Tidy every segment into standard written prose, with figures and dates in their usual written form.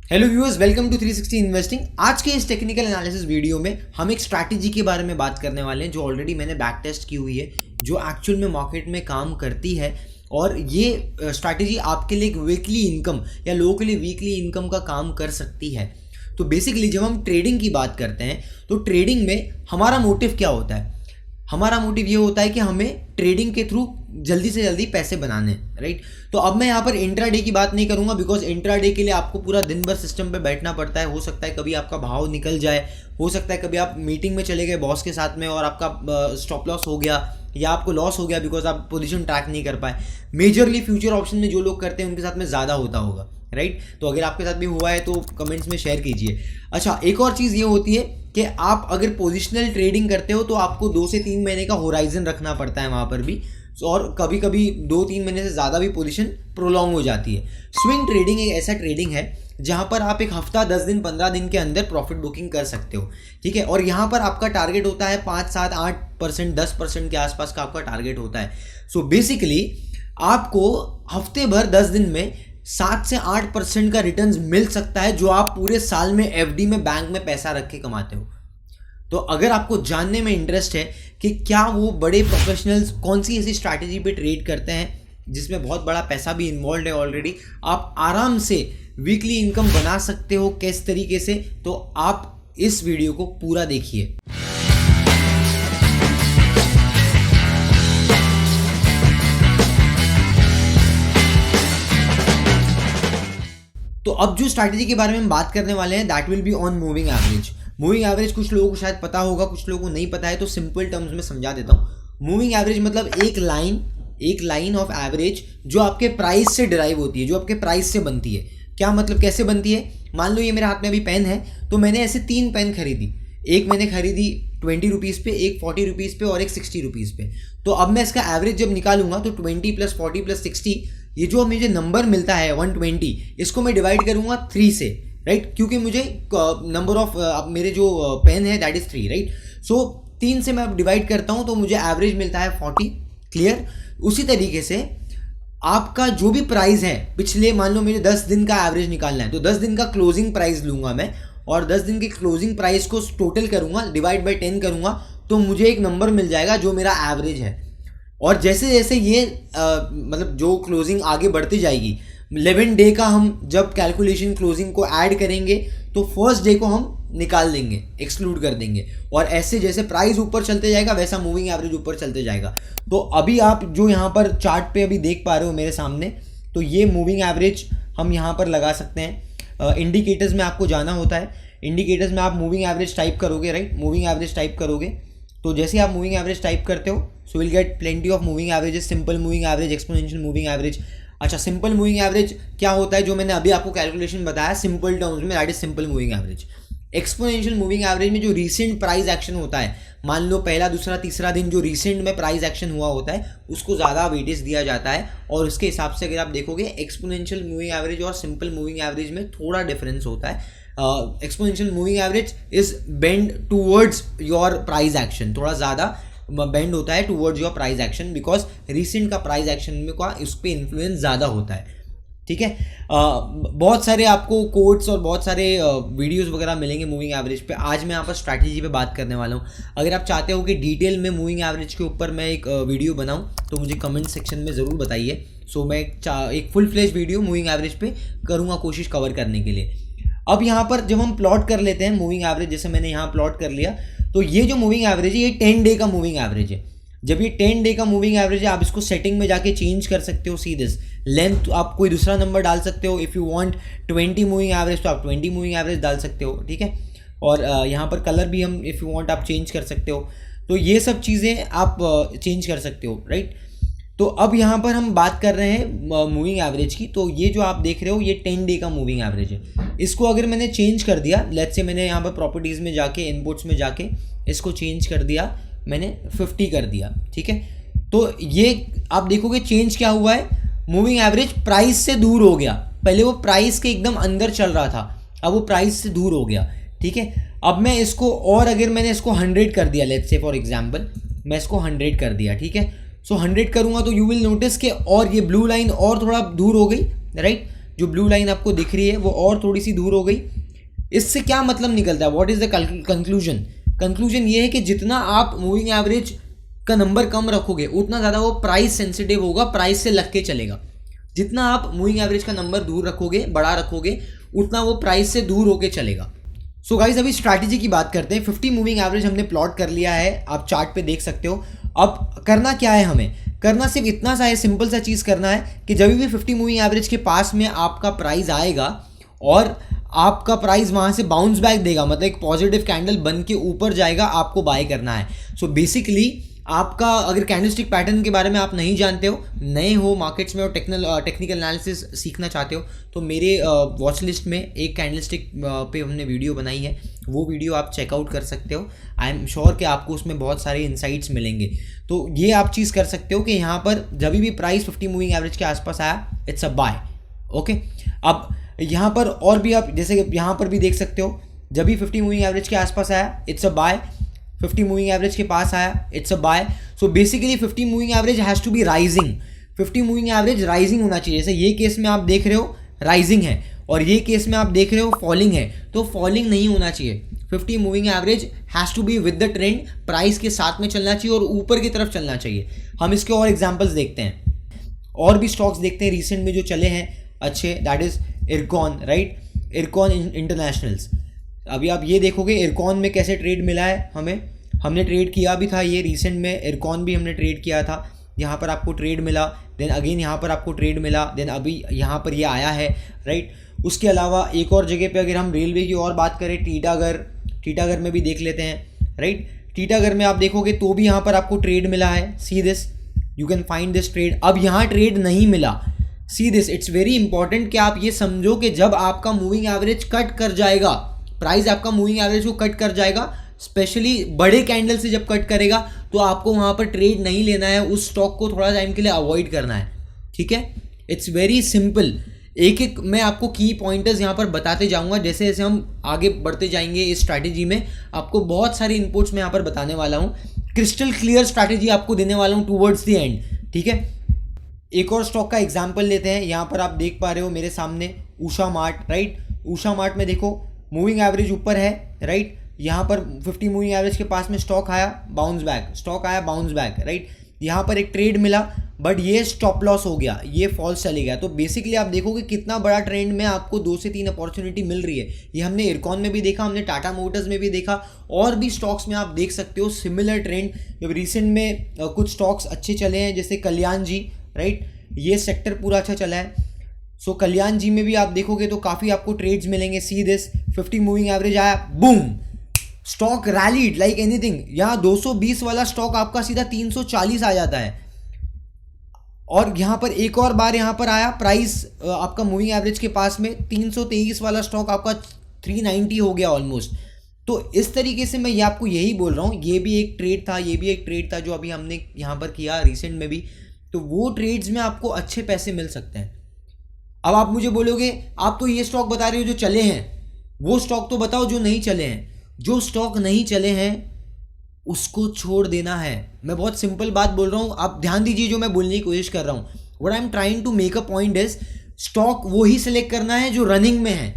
Hello viewers, welcome to 360 investing. आज के इस टेक्निकल एनालिसिस वीडियो में हम एक स्ट्रैटेजी के बारे में बात करने वाले हैं जो ऑलरेडी मैंने बैक टेस्ट की हुई है, जो एक्चुअल में मार्केट में काम करती है। और ये स्ट्रैटेजी आपके लिए एक वीकली इनकम या लोगों के लिए वीकली इनकम का काम कर सकती है। तो बेसिकली जब हम ट्रेडिंग की बात करते हैं तो ट्रेडिंग में हमारा मोटिव क्या होता है? हमारा मोटिव ये होता है कि हमें ट्रेडिंग के थ्रू जल्दी से जल्दी पैसे बनाने हैं, राइट। तो अब मैं यहाँ पर इंट्राडे की बात नहीं करूँगा, बिकॉज इंट्राडे के लिए आपको पूरा दिन भर सिस्टम पे बैठना पड़ता है। हो सकता है कभी आपका भाव निकल जाए, हो सकता है कभी आप मीटिंग में चले गए बॉस के साथ में और आपका स्टॉप लॉस हो गया या आपको लॉस हो गया बिकॉज आप पोजीशन ट्रैक नहीं कर पाए। मेजरली फ्यूचर ऑप्शन में जो लोग करते हैं उनके साथ में ज़्यादा होता होगा, राइट। तो अगर आपके साथ भी हुआ है तो कमेंट्स में शेयर कीजिए। अच्छा, एक और चीज़ ये होती है कि आप अगर पोजिशनल ट्रेडिंग करते हो तो आपको 2 से 3 महीने का होराइजन रखना पड़ता है वहाँ पर भी, और कभी कभी 2-3 महीने से ज़्यादा भी पोजीशन प्रोलॉन्ग हो जाती है। स्विंग ट्रेडिंग एक ऐसा ट्रेडिंग है जहाँ पर आप एक हफ्ता, 10 दिन, 15 दिन के अंदर प्रॉफिट बुकिंग कर सकते हो, ठीक है। और यहाँ पर आपका टारगेट होता है 5, 7, 8%, 10% के आसपास का आपका टारगेट होता है। सो बेसिकली आपको हफ्ते भर 10 दिन में 7 से 8% का रिटर्न मिल सकता है, जो आप पूरे साल में एफडी में, बैंक में पैसा रख के कमाते हो। तो अगर आपको जानने में इंटरेस्ट है कि क्या वो बड़े प्रोफेशनल्स कौन सी ऐसी स्ट्रैटेजी पे ट्रेड करते हैं जिसमें बहुत बड़ा पैसा भी इन्वॉल्व है ऑलरेडी, आप आराम से वीकली इनकम बना सकते हो किस तरीके से, तो आप इस वीडियो को पूरा देखिए। तो अब जो स्ट्रैटेजी के बारे में हम बात करने वाले हैं that will be on moving average. Moving average कुछ लोगों को शायद पता होगा, कुछ लोगों को नहीं पता है, तो सिंपल टर्म्स में समझा देता हूँ। मूविंग एवरेज मतलब एक लाइन ऑफ एवरेज जो आपके प्राइस से डिराइव होती है, जो आपके प्राइस से बनती है। क्या मतलब, कैसे बनती है? मान लो ये मेरे हाथ में अभी पेन है, तो मैंने ऐसे 3 पेन खरीदी। एक मैंने खरीदी 20 रुपीज़ पे, एक 40 रुपीज़ पे और एक 60 रुपीज़ पे। तो अब मैं इसका एवरेज जब निकालूंगा तो 20 + 40 + 60, ये जो मुझे नंबर मिलता है 120, इसको मैं डिवाइड करूंगा 3 से, राइट। क्योंकि मुझे नंबर ऑफ मेरे जो पेन है दैट इज 3, राइट। सो 3 से मैं डिवाइड करता हूं तो मुझे एवरेज मिलता है 40। क्लियर? उसी तरीके से आपका जो भी प्राइस है पिछले, मान लो मुझे 10 दिन का एवरेज निकालना है, तो 10 दिन का क्लोजिंग प्राइस लूंगा मैं और 10 दिन के क्लोजिंग प्राइस को टोटल करूंगा, डिवाइड बाई 10 करूंगा, तो मुझे एक नंबर मिल जाएगा जो मेरा एवरेज है। और जैसे जैसे ये मतलब जो क्लोजिंग आगे बढ़ती जाएगी, 11 डे का हम जब कैलकुलेशन क्लोजिंग को ऐड करेंगे तो फर्स्ट डे को हम निकाल देंगे, एक्सक्लूड कर देंगे। और ऐसे जैसे प्राइस ऊपर चलते जाएगा वैसा मूविंग एवरेज ऊपर चलते जाएगा। तो अभी आप जो यहाँ पर चार्ट पे अभी देख पा रहे हो मेरे सामने, तो ये मूविंग एवरेज हम यहाँ पर लगा सकते हैं। इंडिकेटर्स में आपको जाना होता है। इंडिकेटर्स में आप मूविंग एवरेज टाइप करोगे, राइट। मूविंग एवरेज टाइप करोगे तो जैसे आप मूविंग एवरेज टाइप करते हो so will get plenty of moving averages, simple moving average, exponential moving average. अच्छा, सिंपल मूविंग एवरेज क्या होता है? जो मैंने अभी आपको कैलकुलेशन बताया सिंपल टर्म्स में, that is simple moving average. Exponential moving average में जो रीसेंट प्राइस एक्शन होता है, मान लो पहला, दूसरा, तीसरा दिन जो रीसेंट में प्राइस एक्शन हुआ होता है उसको ज़्यादा वेटेज दिया जाता है। और उसके हिसाब से अगर आप देखोगे एक्सपोनेंशियल मूविंग एवरेज और सिंपल मूविंग एवरेज में थोड़ा डिफरेंस होता है। Exponential moving average is bend towards your price action, थोड़ा ज़्यादा बेंड होता है towards your price action, because recent का प्राइस एक्शन में का इस पर इन्फ्लुएंस ज़्यादा होता है, ठीक है। बहुत सारे आपको कोड्स और बहुत सारे वीडियोस वगैरह मिलेंगे मूविंग एवरेज पे। आज मैं यहाँ पर स्ट्रैटेजी पे बात करने वाला हूँ। अगर आप चाहते हो कि डिटेल में मूविंग एवरेज के ऊपर मैं एक वीडियो बनाऊँ तो मुझे कमेंट सेक्शन में ज़रूर बताइए। सो मैं एक full fledge video moving average पे करूँगा कोशिश कवर करने के लिए। अब यहाँ पर जब हम प्लॉट कर लेते हैं मूविंग एवरेज, जैसे मैंने यहाँ प्लॉट कर लिया, तो ये जो मूविंग एवरेज है ये 10 डे का मूविंग एवरेज है। जब ये 10 डे का मूविंग एवरेज है, आप इसको सेटिंग में जाके चेंज कर सकते हो सीधे। लेंथ आप कोई दूसरा नंबर डाल सकते हो। If you want 20 moving average तो आप 20 मूविंग एवरेज डाल सकते हो, ठीक है। और यहाँ पर कलर भी हम इफ़ यू वांट आप चेंज कर सकते हो। तो ये सब चीज़ें आप चेंज कर सकते हो, राइट। तो अब यहाँ पर हम बात कर रहे हैं मूविंग एवरेज की। तो ये जो आप देख रहे हो ये 10 डे का मूविंग एवरेज है। इसको अगर मैंने चेंज कर दिया, लेट्स से मैंने यहाँ पर प्रॉपर्टीज़ में जाके, इनपुट्स में जाके इसको चेंज कर दिया, मैंने 50 कर दिया, ठीक है। तो ये आप देखोगे चेंज क्या हुआ है, मूविंग एवरेज प्राइस से दूर हो गया। पहले वो प्राइस के एकदम अंदर चल रहा था, अब वो प्राइस से दूर हो गया, ठीक है। अब मैं इसको, और अगर मैंने इसको 100 कर दिया, लेट्स से फॉर एग्जांपल मैं इसको 100 कर दिया, ठीक है। सो 100 करूँगा तो यू विल नोटिस के और ये ब्लू लाइन और थोड़ा दूर हो गई, राइट। जो ब्लू लाइन आपको दिख रही है वो और थोड़ी सी दूर हो गई। इससे क्या मतलब निकलता है, what is the conclusion? Conclusion ये है कि जितना आप मूविंग एवरेज का नंबर कम रखोगे उतना ज़्यादा वो प्राइस सेंसिटिव होगा, प्राइस से लग के चलेगा। जितना आप मूविंग एवरेज का नंबर दूर रखोगे, बड़ा रखोगे, उतना वो प्राइस से दूर होके चलेगा। सो गाइज अभी स्ट्रैटेजी की बात करते हैं। 50 मूविंग एवरेज हमने प्लॉट कर लिया है, आप चार्ट पे देख सकते हो। अब करना क्या है, हमें करना सिर्फ इतना सा है, सिंपल सा चीज़ करना है कि जब भी 50 मूविंग एवरेज के पास में आपका प्राइस आएगा और आपका प्राइस वहाँ से बाउंस बैक देगा, मतलब एक पॉजिटिव कैंडल बन के ऊपर जाएगा, आपको बाय करना है। सो बेसिकली आपका अगर कैंडलस्टिक पैटर्न के बारे में आप नहीं जानते हो, नए हो मार्केट्स में और टेक्निकल एनालिसिस सीखना चाहते हो, तो मेरे वॉच लिस्ट में एक कैंडलस्टिक पे हमने वीडियो बनाई है, वो वीडियो आप चेकआउट कर सकते हो। आई एम श्योर कि आपको उसमें बहुत सारे इंसाइट्स मिलेंगे। तो ये आप चीज़ कर सकते हो कि यहाँ पर जब भी प्राइस 50 मूविंग एवरेज के आसपास आया, इट्स अ बाय। ओके, अब यहाँ पर और भी आप जैसे यहाँ पर भी देख सकते हो, जब भी 50 मूविंग एवरेज के आसपास आया, it's a buy. 50 moving average के पास आया, it's a buy. So basically 50 moving average has to be rising. 50 moving average rising होना चाहिए। जैसे ये केस में आप देख रहे हो राइजिंग है और ये केस में आप देख रहे हो फॉलिंग है, तो फॉलिंग नहीं होना चाहिए। 50 moving average has to be with the trend, price के साथ में चलना चाहिए और ऊपर की तरफ चलना चाहिए। हम इसके और एग्जाम्पल्स देखते हैं, और भी स्टॉक्स देखते हैं रिसेंट में जो चले हैं अच्छे, that is IRCON, right, IRCON internationals. अभी आप ये देखोगे इरकॉन में कैसे ट्रेड मिला है हमें, हमने ट्रेड किया भी था ये रिसेंट में, इरकॉन भी हमने ट्रेड किया था। यहाँ पर आपको ट्रेड मिला, देन अगेन यहाँ पर आपको ट्रेड मिला, देन अभी यहाँ पर ये आया है, राइट। उसके अलावा एक और जगह पे अगर हम रेलवे की और बात करें, टीटागढ़ में भी देख लेते हैं, राइट। टीटागढ़ में आप देखोगे तो भी यहाँ पर आपको ट्रेड मिला है। See this, you can find this trade. अब यहाँ ट्रेड नहीं मिला, see this, it's very important कि आप ये समझो कि जब आपका मूविंग एवरेज कट कर जाएगा, प्राइस आपका मूविंग एवरेज को कट कर जाएगा, स्पेशली बड़े कैंडल से जब कट करेगा, तो आपको वहाँ पर ट्रेड नहीं लेना है, उस स्टॉक को थोड़ा टाइम के लिए अवॉइड करना है, ठीक है। It's very simple. एक एक मैं आपको की पॉइंटर्स यहाँ पर बताते जाऊँगा, जैसे जैसे हम आगे बढ़ते जाएंगे इस स्ट्रैटेजी में, आपको बहुत सारी इनपुट्स मैं यहाँ पर बताने वाला हूँ, क्रिस्टल क्लियर स्ट्रैटेजी आपको देने वाला हूँ टूवर्ड्स द एंड, ठीक है। एक और स्टॉक का एग्जाम्पल लेते हैं। यहाँ पर आप देख पा रहे हो मेरे सामने Usha mart, right. Usha mart में देखो मूविंग एवरेज ऊपर है, राइट। यहाँ पर 50 मूविंग एवरेज के पास में स्टॉक आया, बाउंस बैक, स्टॉक आया, बाउंस बैक, राइट। यहाँ पर एक ट्रेड मिला, बट ये स्टॉप लॉस हो गया, ये फॉल्स चले गया। तो बेसिकली आप देखोगे कितना बड़ा ट्रेंड में आपको 2 से 3 अपॉर्चुनिटी मिल रही है। ये हमने इरकॉन में भी देखा, हमने टाटा मोटर्स में भी देखा, और भी स्टॉक्स में आप देख सकते हो सिमिलर ट्रेंड। जब रिसेंट में कुछ स्टॉक्स अच्छे चले हैं, जैसे कल्याण जी, राइट, ये सेक्टर पूरा अच्छा चला है। सो कल्याण जी में भी आप देखोगे तो काफ़ी आपको ट्रेड्स मिलेंगे। सी दिस, 50 मूविंग एवरेज आया, boom, stock rallied like anything. यहाँ 220 वाला स्टॉक आपका सीधा 340 आ जाता है। और यहाँ पर एक और बार यहाँ पर आया, प्राइस आपका मूविंग एवरेज के पास में 323 वाला स्टॉक आपका 390 हो गया ऑलमोस्ट। तो इस तरीके से मैं ये आपको यही बोल रहा हूँ, ये भी एक ट्रेड था, ये भी एक ट्रेड था जो अभी हमने यहाँ पर किया रिसेंट में भी। तो वो ट्रेड्स में आपको अच्छे पैसे मिल सकते हैं। अब आप मुझे बोलोगे आप तो ये स्टॉक बता रहे हो जो चले हैं, वो स्टॉक तो बताओ जो नहीं चले हैं। जो स्टॉक नहीं चले हैं उसको छोड़ देना है। मैं बहुत सिंपल बात बोल रहा हूँ, आप ध्यान दीजिए जो मैं बोलने की कोशिश कर रहा हूँ। What I am trying to make a point is, stock वो ही सिलेक्ट करना है जो रनिंग में है,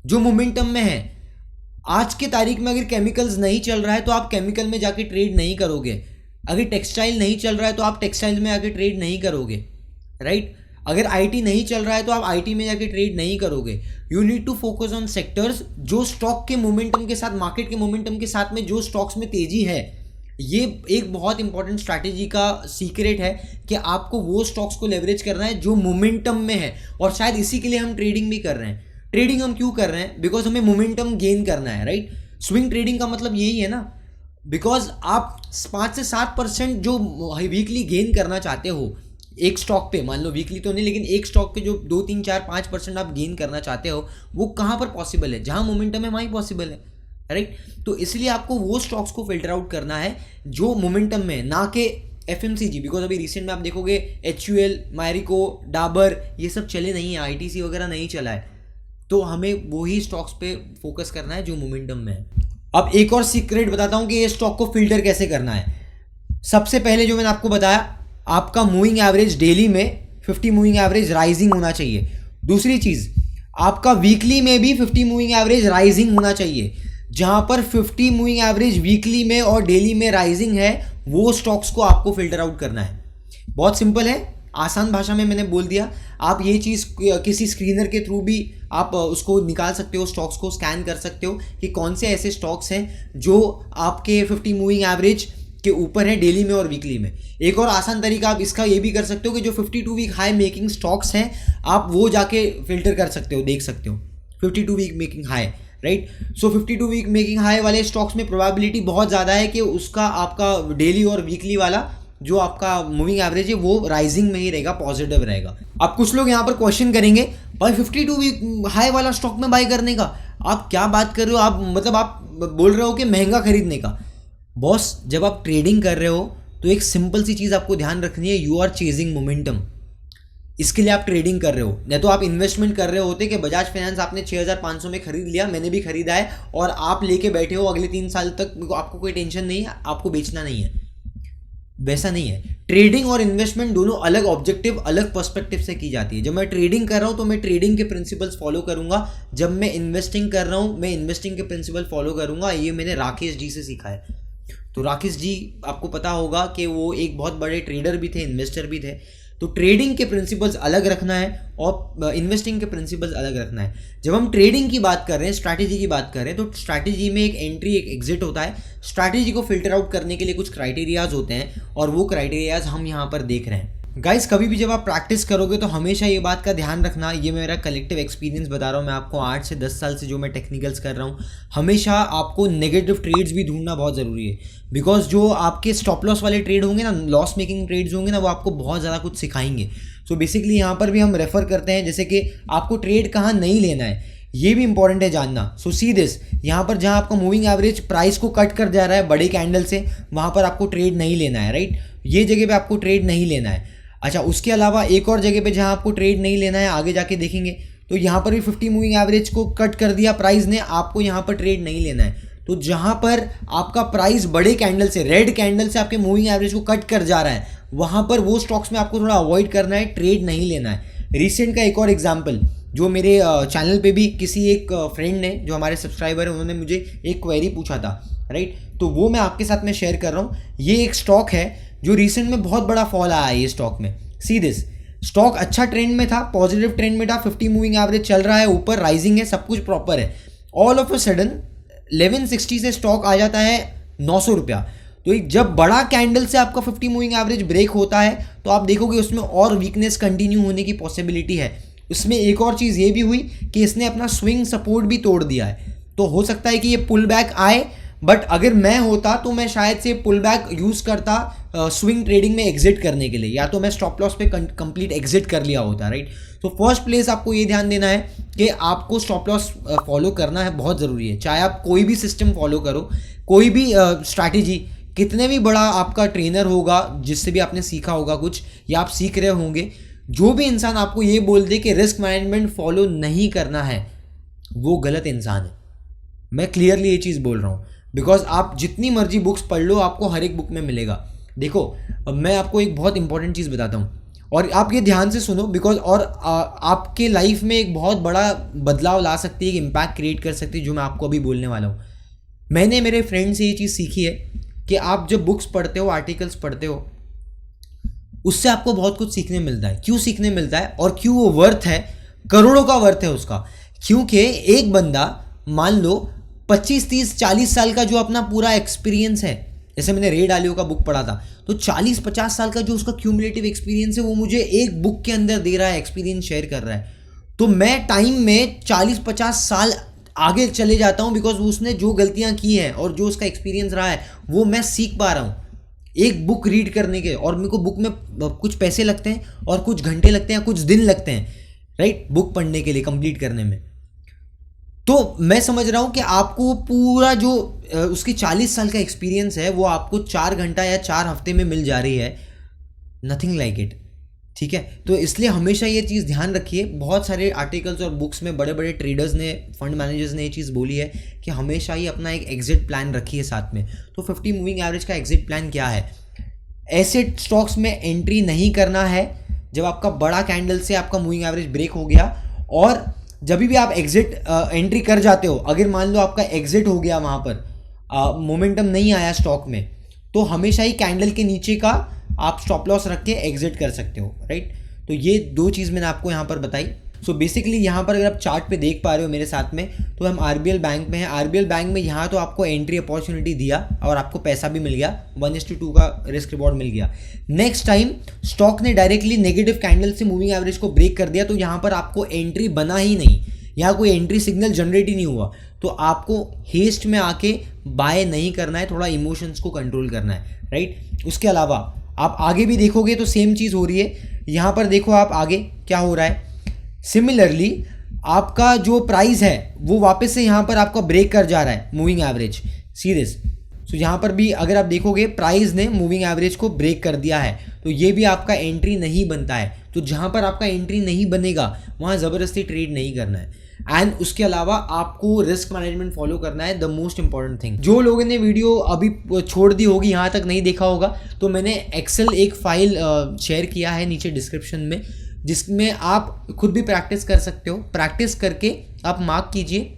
जो मोमेंटम में है। आज के तारीख में अगर केमिकल्स नहीं चल रहा है तो आप केमिकल में जाके ट्रेड नहीं करोगे। अगर टेक्सटाइल नहीं चल रहा है तो आप टेक्सटाइल में आके ट्रेड नहीं करोगे, राइट। अगर आईटी नहीं चल रहा है तो आप आईटी में जाके ट्रेड नहीं करोगे। You need to focus on sectors जो स्टॉक के मोमेंटम के साथ, मार्केट के मोमेंटम के साथ में जो स्टॉक्स में तेजी है। ये एक बहुत इंपॉर्टेंट स्ट्रैटेजी का सीक्रेट है कि आपको वो स्टॉक्स को लेवरेज करना है जो मोमेंटम में है। और शायद इसी के लिए हम ट्रेडिंग भी कर रहे हैं। ट्रेडिंग हम क्यों कर रहे हैं? बिकॉज हमें मोमेंटम गेन करना है, राइट। स्विंग ट्रेडिंग का मतलब यही है ना, बिकॉज आप 5 से 7% जो वीकली गेन करना चाहते हो एक स्टॉक पे, मान लो वीकली तो नहीं लेकिन एक स्टॉक पे जो 2, 3, 4, 5% आप गेन करना चाहते हो, वो कहाँ पर पॉसिबल है? जहाँ मोमेंटम है वहीं पॉसिबल है, राइट। तो इसलिए आपको वो स्टॉक्स को फिल्टर आउट करना है जो मोमेंटम में, ना कि एफएमसीजी। बिकॉज अभी रिसेंट में आप देखोगे HUL, मैरिको, डाबर, ये सब चले नहीं है, ITC वगैरह नहीं चला है। तो हमें वही स्टॉक्स पे फोकस करना है जो मोमेंटम में है। अब एक और सीक्रेट बताता हूँ कि ये स्टॉक को फिल्टर कैसे करना है। सबसे पहले जो मैंने आपको बताया, आपका मूविंग एवरेज डेली में 50 मूविंग एवरेज राइजिंग होना चाहिए। दूसरी चीज़, आपका वीकली में भी 50 मूविंग एवरेज राइजिंग होना चाहिए। जहां पर 50 मूविंग एवरेज वीकली में और डेली में राइजिंग है, वो स्टॉक्स को आपको फिल्टर आउट करना है। बहुत सिंपल है, आसान भाषा में मैंने बोल दिया। आप ये चीज़ किसी स्क्रीनर के थ्रू भी आप उसको निकाल सकते हो, स्टॉक्स को स्कैन कर सकते हो कि कौन से ऐसे स्टॉक्स हैं जो आपके 50 मूविंग एवरेज के ऊपर है डेली में और वीकली में। एक और आसान तरीका आप इसका ये भी कर सकते हो कि जो 52 वीक हाई मेकिंग स्टॉक्स हैं, आप वो जाके फिल्टर कर सकते हो, देख सकते हो 52 वीक मेकिंग हाई, राइट। सो 52 वीक मेकिंग हाई वाले स्टॉक्स में प्रोबेबिलिटी बहुत ज़्यादा है कि उसका आपका डेली और वीकली वाला जो आपका मूविंग एवरेज है वो राइजिंग में ही रहेगा, पॉजिटिव रहेगा। अब कुछ लोग यहाँ पर क्वेश्चन करेंगे, भाई 52 वीक हाई वाला स्टॉक में बाय करने का आप क्या बात कर रहे हो, आप मतलब आप बोल रहे हो कि महंगा खरीदने का। बॉस, जब आप ट्रेडिंग कर रहे हो तो एक सिंपल सी चीज़ आपको ध्यान रखनी है, यू आर चेजिंग मोमेंटम। इसके लिए आप ट्रेडिंग कर रहे हो, नहीं तो आप इन्वेस्टमेंट कर रहे होते कि बजाज फाइनेंस आपने 6500 में खरीद लिया, मैंने भी खरीदा है और आप लेके बैठे हो अगले 3 साल तक, आपको कोई टेंशन नहीं है, आपको बेचना नहीं है। वैसा नहीं है। ट्रेडिंग और इन्वेस्टमेंट दोनों अलग ऑब्जेक्टिव, अलग पर्सपेक्टिव से की जाती है। जब मैं ट्रेडिंग कर रहा हूँ तो मैं ट्रेडिंग के प्रिंसिपल्स फॉलो करूंगा, जब मैं इन्वेस्टिंग कर रहा हूँ मैं इन्वेस्टिंग के प्रिंसिपल फॉलो करूंगा। ये मैंने राकेश जी से सीखा है। तो राकेश जी आपको पता होगा कि वो एक बहुत बड़े ट्रेडर भी थे, इन्वेस्टर भी थे। तो ट्रेडिंग के प्रिंसिपल्स अलग रखना है और इन्वेस्टिंग के प्रिंसिपल्स अलग रखना है। जब हम ट्रेडिंग की बात कर रहे हैं, स्ट्रैटेजी की बात कर रहे हैं, तो स्ट्रैटेजी में एक एंट्री एक एग्जिट होता है। स्ट्रैटेजी को फिल्टर आउट करने के लिए कुछ क्राइटेरियाज होते हैं और वो क्राइटेरियाज हम यहाँ पर देख रहे हैं। गाइस, कभी भी जब आप प्रैक्टिस करोगे तो हमेशा ये बात का ध्यान रखना, ये मेरा कलेक्टिव एक्सपीरियंस बता रहा हूँ मैं आपको, 8 से 10 साल से जो मैं टेक्निकल्स कर रहा हूँ, हमेशा आपको नेगेटिव ट्रेड्स भी ढूंढना बहुत ज़रूरी है। बिकॉज जो आपके स्टॉप लॉस वाले ट्रेड होंगे ना, लॉस मेकिंग ट्रेड्स होंगे ना, वो आपको बहुत ज़्यादा कुछ सिखाएंगे। सो बेसिकली यहाँ पर भी हम रेफर करते हैं जैसे कि आपको ट्रेड कहाँ नहीं लेना है, ये भी इंपॉर्टेंट है जानना। सो सी दिस, यहाँ पर जहाँ आपका मूविंग एवरेज प्राइस को कट कर जा रहा है बड़े कैंडल से, वहाँ पर आपको ट्रेड नहीं लेना है, राइट। ये जगह पे आपको ट्रेड नहीं लेना है। अच्छा, उसके अलावा एक और जगह पे जहाँ आपको ट्रेड नहीं लेना है, आगे जाके देखेंगे तो यहाँ पर भी 50 मूविंग एवरेज को कट कर दिया प्राइस ने, आपको यहाँ पर ट्रेड नहीं लेना है। तो जहाँ पर आपका प्राइस बड़े कैंडल से, रेड कैंडल से आपके मूविंग एवरेज को कट कर जा रहा है, वहाँ पर वो स्टॉक्स में आपको थोड़ा अवॉइड करना है, ट्रेड नहीं लेना है। रिसेंट का एक और एग्जाम्पल, जो मेरे चैनल पे भी किसी एक फ्रेंड ने, जो हमारे सब्सक्राइबर हैं, उन्होंने मुझे एक क्वेरी पूछा था, राइट। तो वो मैं आपके साथ में शेयर कर रहा हूँ। ये एक स्टॉक है जो रिसेंट में बहुत बड़ा फॉल आया है ये स्टॉक में। सी दिस, स्टॉक अच्छा ट्रेंड में था, पॉजिटिव ट्रेंड में था, 50 मूविंग एवरेज चल रहा है ऊपर, राइजिंग है, सब कुछ प्रॉपर है। ऑल ऑफ अ सडन 1160 से स्टॉक आ जाता है 900 रुपया। तो एक जब बड़ा कैंडल से आपका 50 मूविंग एवरेज ब्रेक होता है तो आप देखोगे उसमें और वीकनेस कंटिन्यू होने की पॉसिबिलिटी है। उसमें एक और चीज़ ये भी हुई कि इसने अपना स्विंग सपोर्ट भी तोड़ दिया है। तो हो सकता है कि ये पुल बैक आए, बट अगर मैं होता तो मैं शायद से पुल बैक यूज़ करता स्विंग ट्रेडिंग में एग्जिट करने के लिए, या तो मैं स्टॉप लॉस पे कंप्लीट एग्जिट कर लिया होता, राइट। तो फर्स्ट प्लेस आपको ये ध्यान देना है कि आपको स्टॉप लॉस फॉलो करना है, बहुत ज़रूरी है। चाहे आप कोई भी सिस्टम फॉलो करो, कोई भी स्ट्रैटेजी, कितने भी बड़ा आपका ट्रेनर होगा जिससे भी आपने सीखा होगा कुछ, या आप सीख रहे होंगे, जो भी इंसान आपको ये बोल दे कि रिस्क मैनेजमेंट फॉलो नहीं करना है, वो गलत इंसान है। मैं क्लियरली ये चीज़ बोल रहा हूँ, बिकॉज आप जितनी मर्जी बुक्स पढ़ लो, आपको हर एक बुक में मिलेगा। देखो, मैं आपको एक बहुत इंपॉर्टेंट चीज़ बताता हूँ और आप ये ध्यान से सुनो, बिकॉज और आपके लाइफ में एक बहुत बड़ा बदलाव ला सकती है, एक इम्पैक्ट क्रिएट कर सकती है, जो मैं आपको अभी बोलने वाला हूँ। मैंने मेरे फ्रेंड से ये चीज़ सीखी है कि आप जब बुक्स पढ़ते हो, आर्टिकल्स पढ़ते हो, उससे आपको बहुत कुछ सीखने मिलता है। क्यों सीखने मिलता है और क्यों वो वर्थ है, करोड़ों का वर्थ है उसका? क्योंकि एक बंदा मान लो 25, 30, 40 साल का जो अपना पूरा एक्सपीरियंस है, जैसे मैंने रे डालियो का बुक पढ़ा था, तो 40-50 साल का जो उसका क्यूमुलेटिव एक्सपीरियंस है वो मुझे एक बुक के अंदर दे रहा है, एक्सपीरियंस शेयर कर रहा है। तो मैं टाइम में 40-50 साल आगे चले जाता हूँ, बिकॉज उसने जो गलतियाँ की हैं और जो उसका एक्सपीरियंस रहा है वो मैं सीख पा रहा हूँ एक बुक रीड करने के। और मेरे को बुक में कुछ पैसे लगते हैं और कुछ घंटे लगते हैं, कुछ दिन लगते हैं, राइट, बुक पढ़ने के लिए, कंप्लीट करने में। तो मैं समझ रहा हूँ कि आपको पूरा जो उसकी 40 साल का एक्सपीरियंस है वो आपको 4 घंटा या 4 हफ्ते में मिल जा रही है। नथिंग लाइक इट, ठीक है। तो इसलिए हमेशा ये चीज़ ध्यान रखिए। बहुत सारे आर्टिकल्स और बुक्स में बड़े बड़े ट्रेडर्स ने, फंड मैनेजर्स ने ये चीज़ बोली है कि हमेशा ही अपना एक एग्जिट प्लान रखिए साथ में। तो 50 मूविंग एवरेज का एग्जिट प्लान क्या है? ऐसे स्टॉक्स में एंट्री नहीं करना है जब आपका बड़ा कैंडल से आपका मूविंग एवरेज ब्रेक हो गया और जब भी आप एग्जिट एंट्री कर जाते हो, अगर मान लो आपका एग्जिट हो गया वहाँ पर, मोमेंटम नहीं आया स्टॉक में, तो हमेशा ही कैंडल के नीचे का आप स्टॉप लॉस रख के एग्जिट कर सकते हो, राइट। तो ये 2 चीज़ मैंने आपको यहाँ पर बताई। सो बेसिकली यहाँ पर अगर आप चार्ट पे देख पा रहे हो मेरे साथ में, तो हम आरबीएल बैंक में हैं। आरबीएल बैंक में यहाँ तो आपको एंट्री अपॉर्चुनिटी दिया और आपको पैसा भी मिल गया, 1:2 का रिस्क रिवॉर्ड मिल गया। नेक्स्ट टाइम स्टॉक ने डायरेक्टली नेगेटिव कैंडल से मूविंग एवरेज को ब्रेक कर दिया, तो यहाँ पर आपको एंट्री बना ही नहीं, यहाँ कोई एंट्री सिग्नल जनरेट ही नहीं हुआ, तो आपको हेस्ट में आके बाय नहीं करना है, थोड़ा इमोशंस को कंट्रोल करना है, राइट। उसके अलावा आप आगे भी देखोगे तो सेम चीज़ हो रही है। यहाँ पर देखो आप आगे क्या हो रहा है, सिमिलरली आपका जो प्राइस है वो वापस से यहाँ पर आपका ब्रेक कर जा रहा है मूविंग एवरेज, सी दिस। सो यहाँ पर भी अगर आप देखोगे प्राइस ने मूविंग एवरेज को ब्रेक कर दिया है, तो ये भी आपका एंट्री नहीं बनता है। तो जहाँ पर आपका एंट्री नहीं बनेगा वहाँ ज़बरदस्ती ट्रेड नहीं करना है। एंड उसके अलावा आपको रिस्क मैनेजमेंट फॉलो करना है, द मोस्ट इंपॉर्टेंट थिंग। जो लोगों ने वीडियो अभी छोड़ दी होगी, यहाँ तक नहीं देखा होगा, तो मैंने एक्सेल एक फाइल शेयर किया है नीचे डिस्क्रिप्शन में, जिसमें आप खुद भी प्रैक्टिस कर सकते हो। प्रैक्टिस करके आप मार्क कीजिए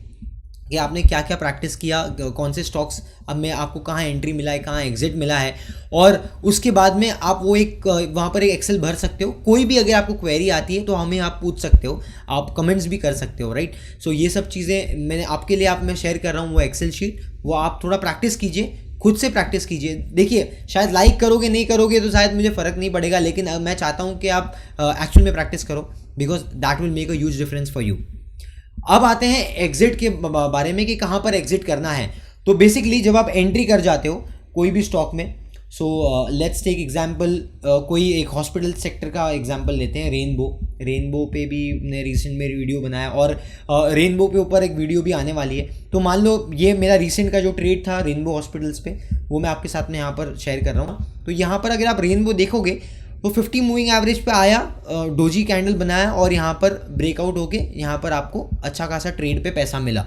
कि आपने क्या क्या प्रैक्टिस किया, कौन से स्टॉक्स अब में आपको कहाँ एंट्री मिला है, कहाँ एग्जिट मिला है, और उसके बाद में आप वो एक वहाँ पर एक एक्सेल भर सकते हो। कोई भी अगर आपको क्वेरी आती है तो हमें आप पूछ सकते हो, आप कमेंट्स भी कर सकते हो, राइट। सो ये सब चीज़ें मैंने आपके लिए मैं शेयर कर रहा हूँ, वो एक्सेल शीट, वो आप थोड़ा प्रैक्टिस कीजिए, खुद से प्रैक्टिस कीजिए। देखिए शायद लाइक करोगे नहीं करोगे तो शायद मुझे फ़र्क नहीं पड़ेगा, लेकिन मैं चाहता हूँ कि आप एक्चुअल में प्रैक्टिस करो, because that will make a huge difference for you. अब आते हैं एग्जिट के बारे में कि कहाँ पर एग्जिट करना है। तो बेसिकली जब आप एंट्री कर जाते हो कोई भी स्टॉक में, सो लेट्स टेक एग्जांपल, कोई एक हॉस्पिटल सेक्टर का एग्जांपल लेते हैं, रेनबो पे भी मैंने रिसेंट में वीडियो बनाया, और रेनबो पे ऊपर एक वीडियो भी आने वाली है। तो मान लो ये मेरा रिसेंट का जो ट्रेड था रेनबो हॉस्पिटल्स पे, वो मैं आपके साथ में यहाँ पर शेयर कर रहा हूँ। तो यहाँ पर अगर आप रेनबो देखोगे तो 50 मूविंग एवरेज पे आया, डोजी कैंडल बनाया और यहाँ पर ब्रेकआउट होके यहाँ पर आपको अच्छा खासा ट्रेड पे पैसा मिला।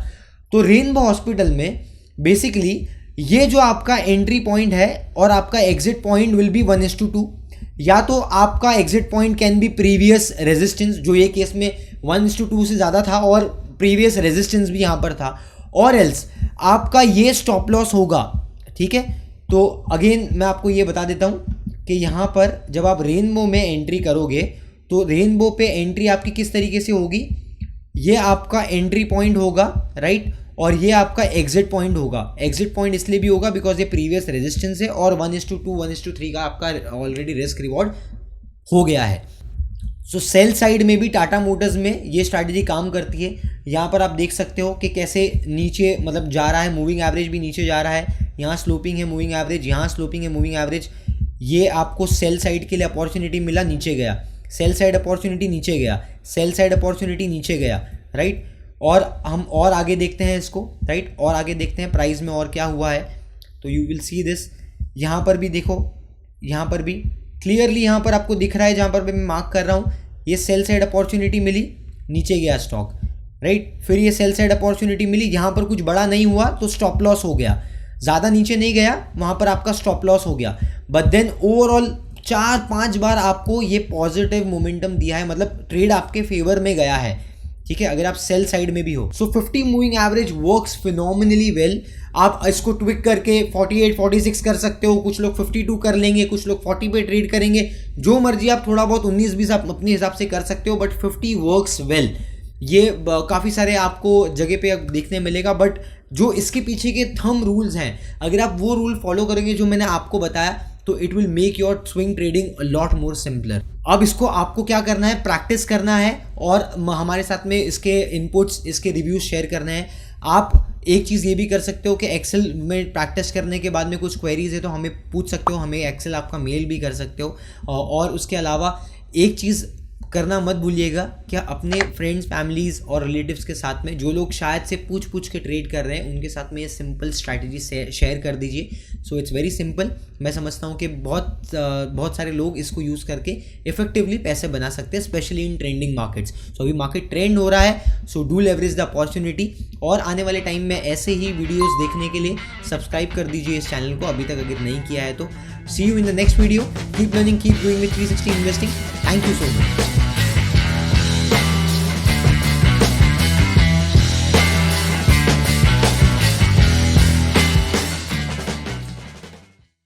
तो रेनबो हॉस्पिटल में बेसिकली ये जो आपका एंट्री पॉइंट है और आपका एग्जिट पॉइंट विल बी 1:2। या तो आपका exit point can be previous resistance, जो ये केस में 1:2 से ज़्यादा था और प्रीवियस रेजिस्टेंस भी यहाँ पर था, और एल्स आपका ये स्टॉप लॉस होगा, ठीक है। तो अगेन मैं आपको ये बता देता हूँ कि यहाँ पर जब आप रेनबो में एंट्री करोगे तो रेनबो पे एंट्री आपकी किस तरीके से होगी, ये आपका एंट्री पॉइंट होगा, राइट, और ये आपका एग्जिट पॉइंट होगा। एग्जिट पॉइंट इसलिए भी होगा बिकॉज ये प्रीवियस रेजिस्टेंस है और 1:2 1:3 का आपका ऑलरेडी रिस्क रिवॉर्ड हो गया है। सो सेल साइड में भी टाटा मोटर्स में ये स्ट्रैटेजी काम करती है। यहाँ पर आप देख सकते हो कि कैसे नीचे मतलब जा रहा है, मूविंग एवरेज भी नीचे जा रहा है, यहाँ स्लोपिंग है मूविंग एवरेज, यहाँ स्लोपिंग है मूविंग एवरेज। ये आपको सेल साइड के लिए अपॉर्चुनिटी मिला, नीचे गया, सेल साइड अपॉर्चुनिटी नीचे गया, सेल साइड अपॉर्चुनिटी नीचे गया, राइट। और हम और आगे देखते हैं इसको, राइट, और आगे देखते हैं प्राइस में और क्या हुआ है। तो यू विल सी दिस, यहाँ पर भी देखो, यहाँ पर भी क्लियरली यहाँ पर आपको दिख रहा है, जहाँ पर मैं मार्क कर रहा हूँ, ये सेल साइड अपॉर्चुनिटी मिली, नीचे गया स्टॉक, राइट। फिर ये सेल साइड अपॉर्चुनिटी मिली, यहाँ पर कुछ बड़ा नहीं हुआ तो स्टॉप लॉस हो गया, ज़्यादा नीचे नहीं गया, वहाँ पर आपका स्टॉप लॉस हो गया। बट देन ओवरऑल 4-5 बार आपको ये पॉजिटिव मोमेंटम दिया है, मतलब ट्रेड आपके फेवर में गया है, ठीक है, अगर आप सेल साइड में भी हो। सो 50 moving average works phenomenally well. आप इसको ट्विक करके 48-46 कर सकते हो, कुछ लोग 52 कर लेंगे, कुछ लोग 40 पे ट्रेड करेंगे, जो मर्जी आप थोड़ा बहुत 19-20 आप अपने हिसाब से कर सकते हो, बट 50 वर्क्स वेल। ये काफ़ी सारे आपको जगह पे देखने मिलेगा, बट जो इसके पीछे के थंब रूल्स हैं, अगर आप वो रूल फॉलो करेंगे जो मैंने आपको बताया, तो it will make your swing trading a lot more simpler. अब इसको आपको क्या करना है, प्रैक्टिस करना है और हमारे साथ में इसके इनपुट्स, इसके रिव्यूज शेयर करने हैं। आप एक चीज़ ये भी कर सकते हो कि एक्सेल में प्रैक्टिस करने के बाद में कुछ क्वेरीज है तो हमें पूछ सकते हो, हमें एक्सेल आपका मेल भी कर सकते हो। और उसके अलावा एक चीज़ करना मत भूलिएगा कि अपने फ्रेंड्स, फैमिलीज़ और रिलेटिव्स के साथ में जो लोग शायद से पूछ के ट्रेड कर रहे हैं, उनके साथ में ये सिंपल स्ट्रैटेजी शेयर कर दीजिए। So it's very simple. मैं समझता हूँ कि बहुत सारे लोग इसको यूज़ करके इफेक्टिवली पैसे बना सकते हैं, स्पेशली इन ट्रेंडिंग मार्केट्स। सो अभी मार्केट ट्रेंड हो रहा है, so do leverage the opportunity. और आने वाले टाइम में ऐसे ही वीडियोज़ देखने के लिए सब्सक्राइब कर दीजिए इस चैनल को, अभी तक अगर नहीं किया है तो। See you in the next video. Keep learning, keep doing with 360 investing. Thank you so much.